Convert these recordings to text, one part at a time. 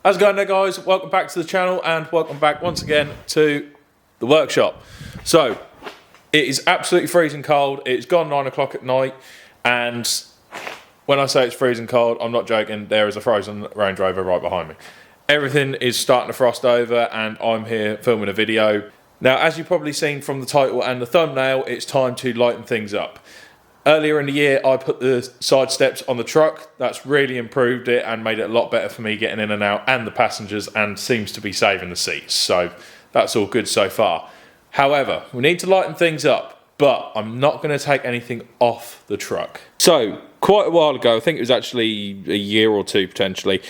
How's it going there, guys? Welcome back to the channel and welcome back once again to the workshop. So, it is absolutely freezing cold. It's gone 9 o'clock at night, and when I say it's freezing cold, I'm not joking. There is a frozen Range Rover right behind me. Everything is starting to frost over and I'm here filming a video. Now, as you've probably seen from the title and the thumbnail, it's time to lighten things up. Earlier in the year, I put the side steps on the truck. That's really improved it and made it a lot better for me getting in and out and the passengers, and seems to be saving the seats. So that's all good so far. However, we need to lighten things up, but I'm not going to take anything off the truck. So quite a while ago, I think it was actually a year or two potentially,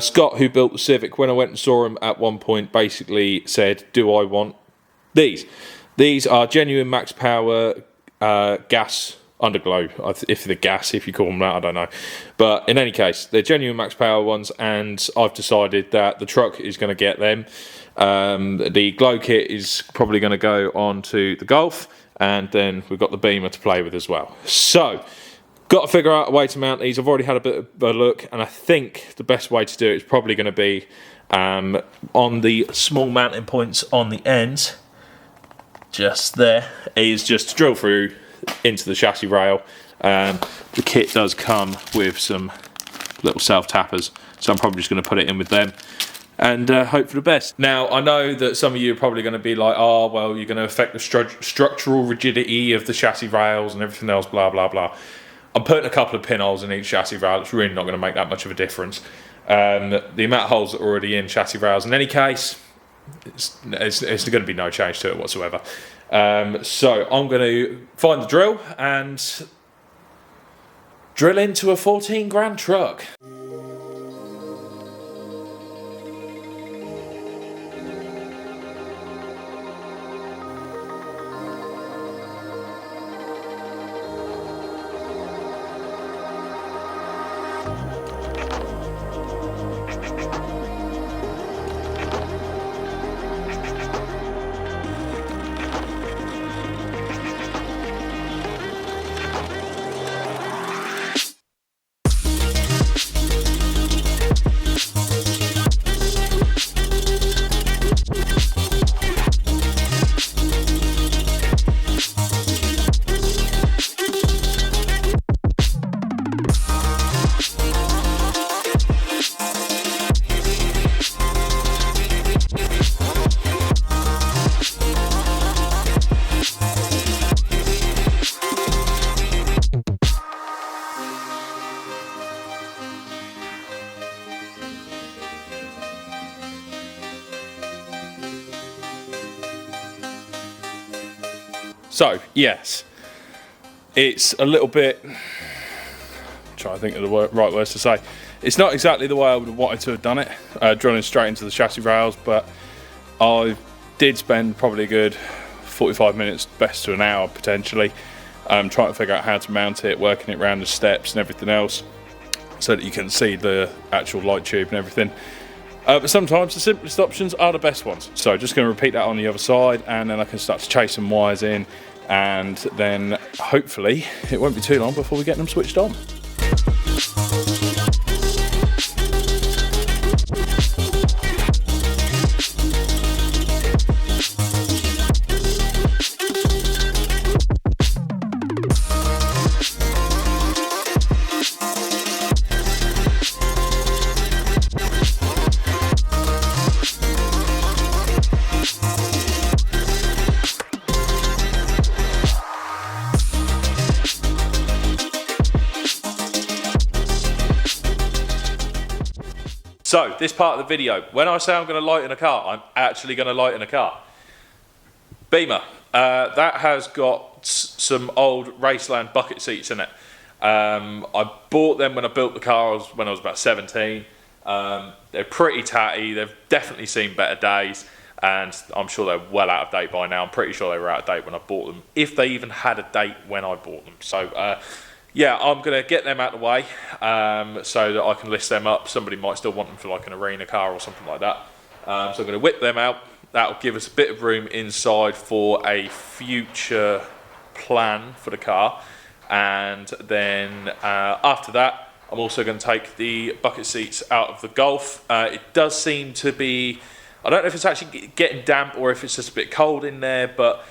Scott, who built the Civic, when I went and saw him at one point, basically said, do I want these? These are genuine max power gas Underglow, if the gas, if you call them that, I don't know. But in any case, they're genuine max power ones, and I've decided that the truck is going to get them. The glow kit is probably going to go on to the Golf, and then we've got the Beamer to play with as well. So, got to figure out a way to mount these. I've already had a bit of a look, and I think the best way to do it is probably going to be on the small mounting points on the ends, just there, is just to drill through into the chassis rail. The kit does come with some little self tappers, so I'm probably just going to put it in with them and hope for the best. Now, I know that some of you are probably going to be like, oh well, you're going to affect the structural rigidity of the chassis rails and everything else, blah blah blah. I'm putting a couple of pinholes in each chassis rail. It's really not going to make that much of a difference. The amount of holes that are already in chassis rails, in any case, it's going to be no change to it whatsoever. So I'm going to find the drill and drill into a 14 grand truck. So, yes, it's a little bit, I'm trying to think of the right words to say. It's not exactly the way I would have wanted to have done it, drilling straight into the chassis rails, but I did spend probably a good 45 minutes, best to an hour potentially, trying to figure out how to mount it, working it around the steps and everything else, so that you can see the actual light tube and everything. But sometimes the simplest options are the best ones. So just going to repeat that on the other side, and then I can start to chase some wires in, and then hopefully it won't be too long before we get them switched on. So, this part of the video, when I say I'm going to lighten a car, I'm actually going to lighten a car. Beamer, that has got some old Raceland bucket seats in it. I bought them when I built the car when I was about 17. They're pretty tatty, they've definitely seen better days, and I'm sure they're well out of date by now. I'm pretty sure they were out of date when I bought them, if they even had a date when I bought them. So, yeah, I'm going to get them out of the way so that I can list them up. Somebody might still want them for like an arena car or something like that. So I'm going to whip them out. That'll give us a bit of room inside for a future plan for the car. And then after that, I'm also going to take the bucket seats out of the Golf. It does seem to be, I don't know if it's actually getting damp or if it's just a bit cold in there, but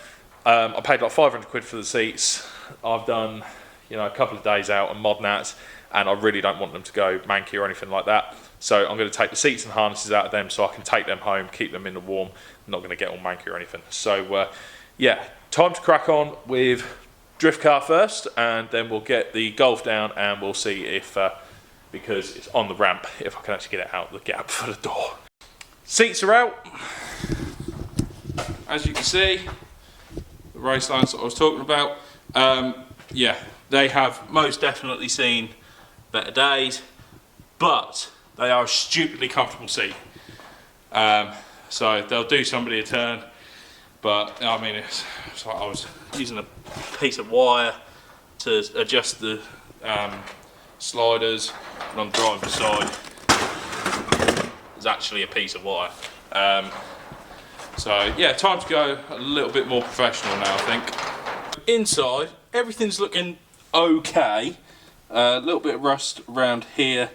I paid like 500 quid for the seats. I've done, you know, a couple of days out on mod nats, and I really don't want them to go manky or anything like that. So I'm going to take the seats and harnesses out of them so I can take them home, keep them in the warm. I'm not going to get all manky or anything. So yeah, time to crack on with drift car first, and then we'll get the Golf down and we'll see if, because it's on the ramp, if I can actually get it out the gap for the door. Seats are out. As you can see, the race lines that I was talking about, yeah, they have most definitely seen better days, but they are a stupidly comfortable seat. So they'll do somebody a turn, but I mean, it's like I was using a piece of wire to adjust the sliders, and on the driver's side there's actually a piece of wire. So yeah, time to go a little bit more professional now, I think. Inside, everything's looking okay. A little bit of rust around here,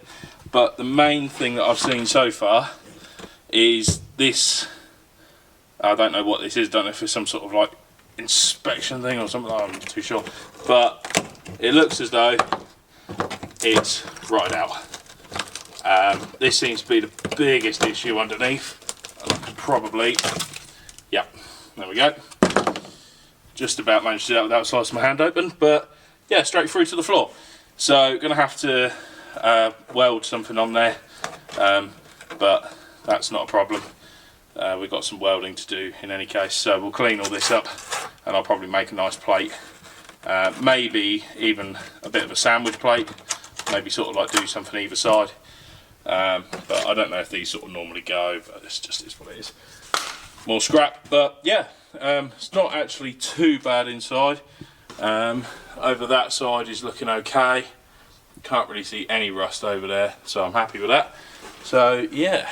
but the main thing that I've seen so far is this. I don't know what this is, don't know if it's some sort of like inspection thing or something, I'm not too sure, but it looks as though it's rotted out. This seems to be the biggest issue underneath, and I could probably, yep, there we go, just about managed to do that without slicing my hand open, but yeah, straight through to the floor. So gonna have to weld something on there, but that's not a problem. We've got some welding to do in any case, so we'll clean all this up and I'll probably make a nice plate, maybe even a bit of a sandwich plate, maybe sort of like do something either side, but I don't know if these sort of normally go, but this just is what it is. More scrap, but yeah, it's not actually too bad inside. Over that side is looking okay, can't really see any rust over there, so I'm happy with that. So yeah,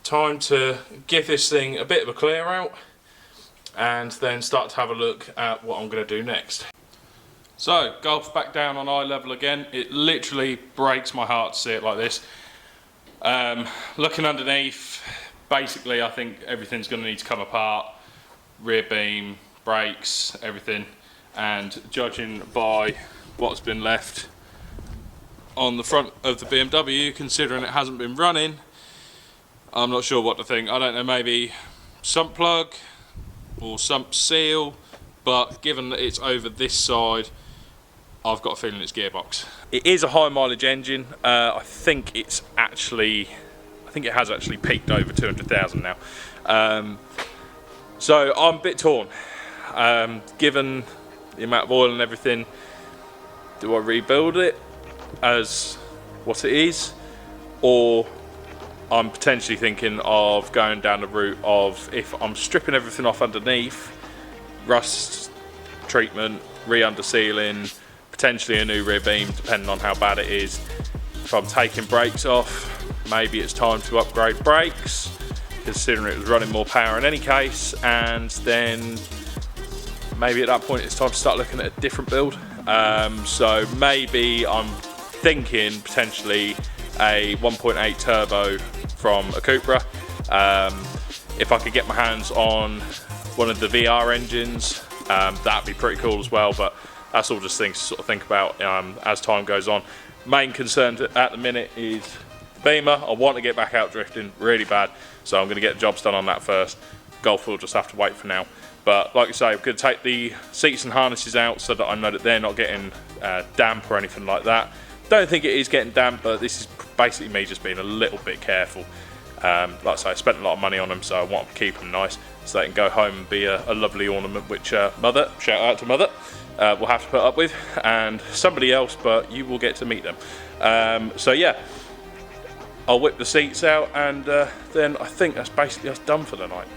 time to give this thing a bit of a clear out and then start to have a look at what I'm going to do next. So Golf's back down on eye level again. It literally breaks my heart to see it like this. Looking underneath, basically I think everything's going to need to come apart, rear beam, brakes, everything, and judging by what's been left on the front of the BMW, considering it hasn't been running, I'm not sure what to think. I don't know, maybe sump plug or sump seal, but given that it's over this side, I've got a feeling it's gearbox. It is a high mileage engine. I think it has actually peaked over 200,000 now. So I'm a bit torn. Given the amount of oil and everything, do I rebuild it as what it is, or I'm potentially thinking of going down the route of, if I'm stripping everything off underneath, rust treatment, re-under sealing, potentially a new rear beam depending on how bad it is. If I'm taking brakes off, maybe it's time to upgrade brakes, considering it was running more power in any case, and then maybe at that point it's time to start looking at a different build. So maybe I'm thinking potentially a 1.8 turbo from a Cupra. If I could get my hands on one of the VR engines, that'd be pretty cool as well, but that's all just things to sort of think about as time goes on. Main concern at the minute is the Beamer. I want to get back out drifting really bad, so I'm going to get the jobs done on that first. Golf will just have to wait for now. But like I say, I'm going to take the seats and harnesses out so that I know that they're not getting damp or anything like that. Don't think it is getting damp, but this is basically me just being a little bit careful. Like I say, I spent a lot of money on them, so I want to keep them nice so they can go home and be a lovely ornament, which Mother, shout out to Mother, will have to put up with, and somebody else, but you will get to meet them. So yeah, I'll whip the seats out, and then I think that's basically us done for the night.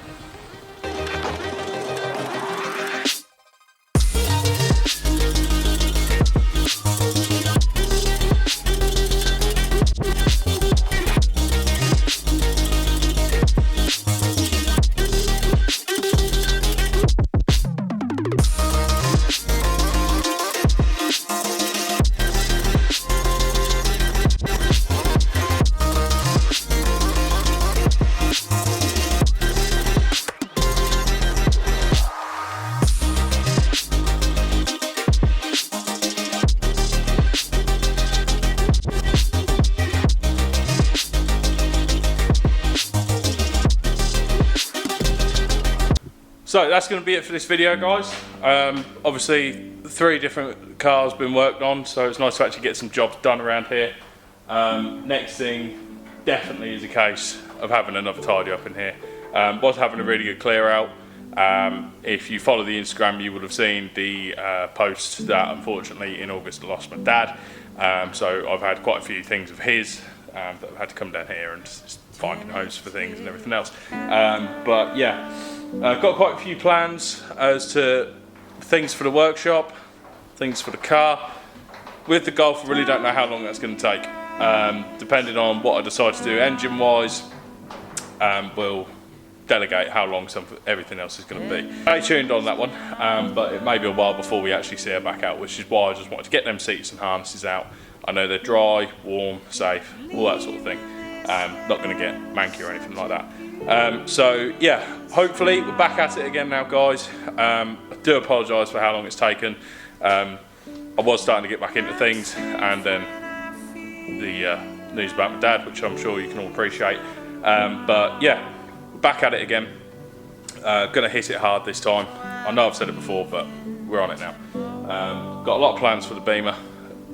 So that's going to be it for this video, guys. Obviously 3 different cars been worked on, so it's nice to actually get some jobs done around here. Next thing definitely is a case of having another tidy up in here. Was having a really good clear out. If you follow the Instagram, you would have seen the post that unfortunately in August I lost my dad. So I've had quite a few things of his that I've had to come down here and just finding homes for things and everything else. But yeah, I've got quite a few plans as to things for the workshop, things for the car. With the Golf, I really don't know how long that's going to take. Depending on what I decide to do engine wise, we'll delegate how long everything else is going to be. Stay tuned on that one, but it may be a while before we actually see her back out, which is why I just wanted to get them seats and harnesses out. I know they're dry, warm, safe, all that sort of thing. Not going to get manky or anything like that. So yeah, hopefully we're back at it again now, guys. I do apologise for how long it's taken. I was starting to get back into things, and then the news about my dad, which I'm sure you can all appreciate. But yeah, we're back at it again. Gonna hit it hard this time. I know I've said it before, but we're on it now. Got a lot of plans for the Beamer.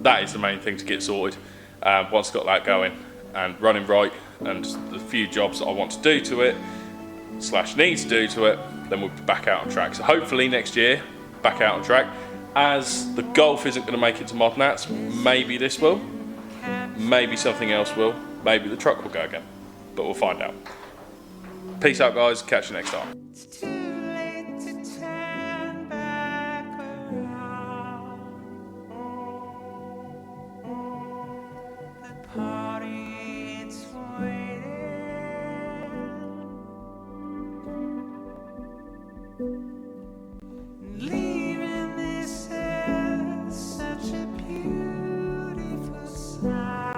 That is the main thing to get sorted. Once I've got that going and running right, and the few jobs that I want to do to it, / need to do to it, then we'll be back out on track. So hopefully next year, back out on track. As the Golf isn't going to make it to Mod Nats, maybe this will, maybe something else will, maybe the truck will go again, but we'll find out. Peace out, guys, catch you next time. Leaving this as such a beautiful sound.